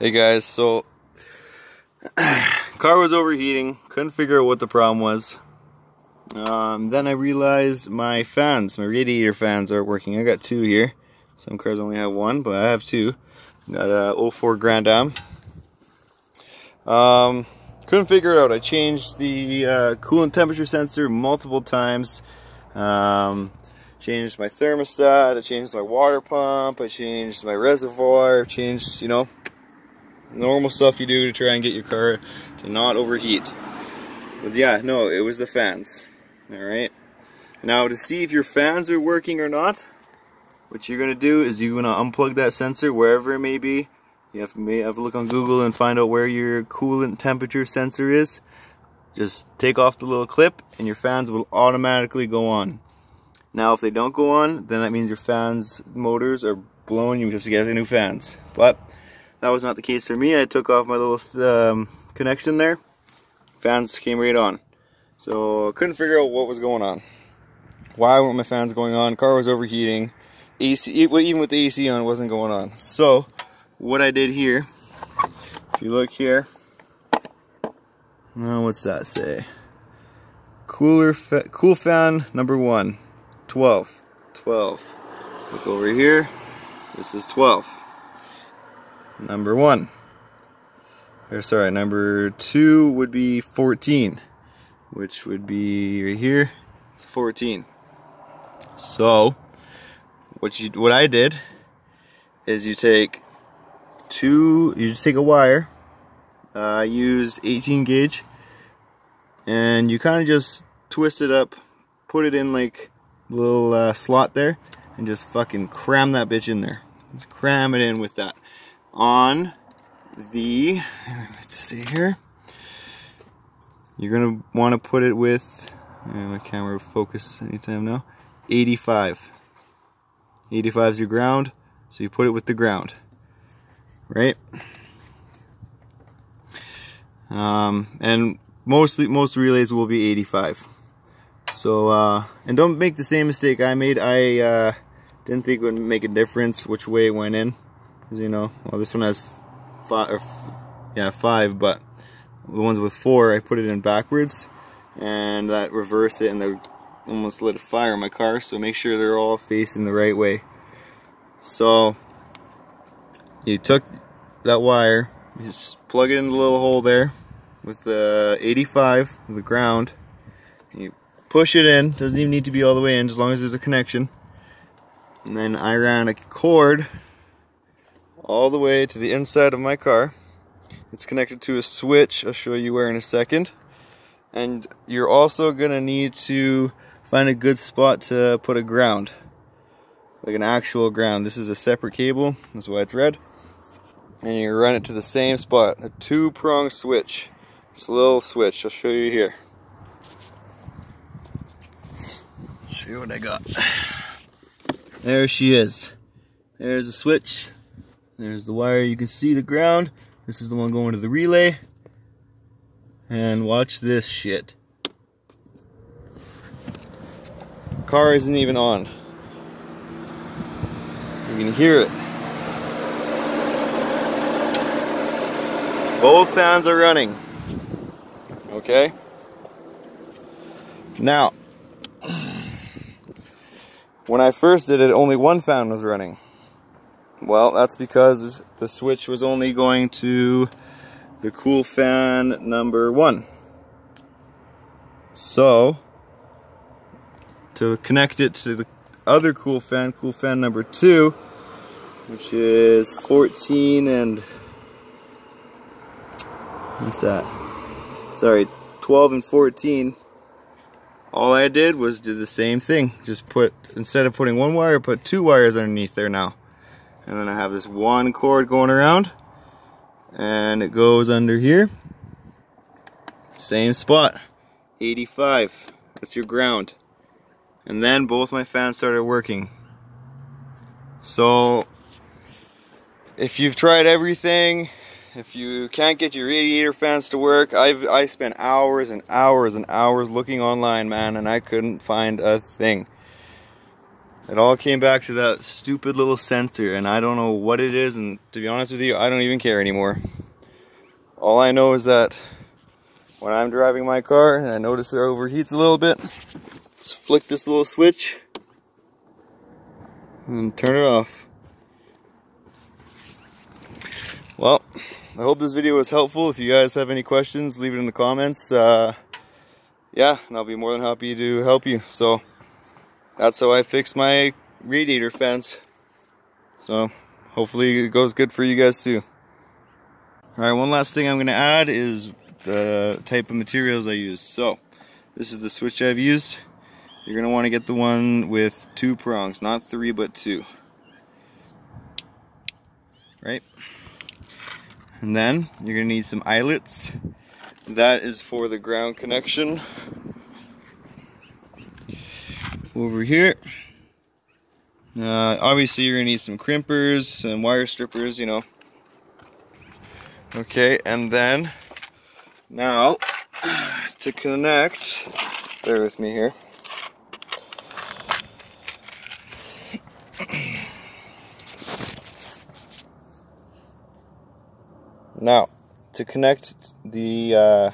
Hey guys, so car was overheating, couldn't figure out what the problem was. Then I realized my fans, my radiator fans aren't working. I got two here. Some cars only have one, but I have two. Got a 04 Grand Am. Couldn't figure it out. I changed the coolant temperature sensor multiple times. Changed my thermostat, I changed my water pump, I changed my reservoir, changed, you know, normal stuff you do to try and get your car to not overheat. But yeah, no, it was the fans. Alright. Now to see if your fans are working or not, what you're going to do is you're going to unplug that sensor wherever it may be. You have to look on Google and find out where your coolant temperature sensor is. Just take off the little clip and your fans will automatically go on. Now if they don't go on, then that means your fans motors are blowing, you have to get new fans. But that was not the case for me. I took off my little connection there. Fans came right on. So I couldn't figure out what was going on. Why weren't my fans going on? Car was overheating. AC, even with the AC on, it wasn't going on. So what I did here, if you look here, what's that say? Cool fan number 1, 12. Look over here. This is 12. Number 1. Or sorry, number 2 would be 14, which would be right here, 14. So what I did is you just take a wire. I used 18 gauge, and you kind of just twist it up, put it in like a little slot there, and just fucking cram that bitch in there. Just cram it in with that. On the, let's see here, you're gonna want to put it with, my camera will focus anytime now, 85. 85 is your ground, so you put it with the ground, right? And most relays will be 85. So and don't make the same mistake I made. I didn't think it would make a difference which way it went in, because you know, well, this one has 5, but the ones with 4 I put it in backwards, and that reversed it, and they almost lit a fire in my car. So make sure they're all facing the right way. So you took that wire, you just plug it in the little hole there with the 85, the ground, and you push it in. Doesn't even need to be all the way in, as long as there's a connection. And then I ran a cord all the way to the inside of my car. It's connected to a switch. I'll show you where in a second. And you're also gonna need to find a good spot to put a ground, like an actual ground. This is a separate cable, that's why it's red. And you run it to the same spot, a 2-prong switch. It's a little switch, I'll show you here. Show you what I got. There she is. There's the switch. There's the wire. You can see the ground. This is the one going to the relay. And watch this shit. Car isn't even on. You can hear it. Both fans are running. Okay? Now, when I first did it, only one fan was running. Well, that's because the switch was only going to the cool fan number 1. So, to connect it to the other cool fan number 2, which is 14 and, what's that? Sorry, 12 and 14. All I did was do the same thing. Just instead of putting one wire, put 2 wires underneath there now. And then I have this one cord going around, and it goes under here. Same spot, 85. That's your ground. And then both my fans started working. So if you've tried everything, if you can't get your radiator fans to work, I spent hours and hours and hours looking online, man, and I couldn't find a thing. It all came back to that stupid little sensor, and I don't know what it is, and to be honest with you, I don't even care anymore. All I know is that when I'm driving my car and I notice it overheats a little bit, just flick this little switch and turn it off. Well, I hope this video was helpful. If you guys have any questions, leave it in the comments. Yeah, and I'll be more than happy to help you. So that's how I fix my radiator fans. So hopefully it goes good for you guys too. Alright, one last thing I'm going to add is the type of materials I use. So this is the switch I've used. You're going to want to get the one with 2 prongs, not 3 but 2. Right? And then you're going to need some eyelets. That is for the ground connection. Over here. Obviously you're going to need some crimpers, some wire strippers, you know. Okay, and then now to connect, bear with me here. Now, to connect the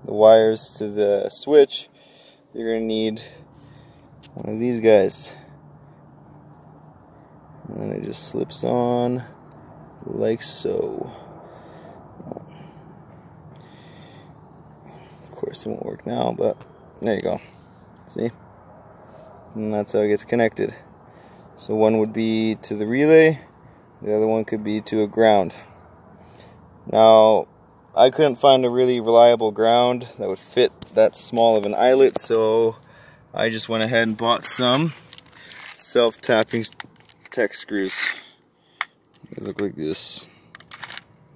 wires to the switch, you're going to need one of these guys. And then it just slips on like so. Of course it won't work now, but there you go. See? And that's how it gets connected. So one would be to the relay, the other one could be to a ground. Now, I couldn't find a really reliable ground that would fit that small of an eyelet, so I just went ahead and bought some self-tapping tech screws. They look like this.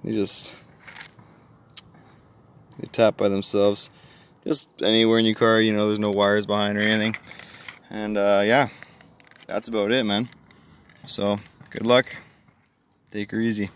They tap by themselves. Just anywhere in your car, you know, there's no wires behind or anything. And yeah, that's about it, man. So, good luck. Take her easy.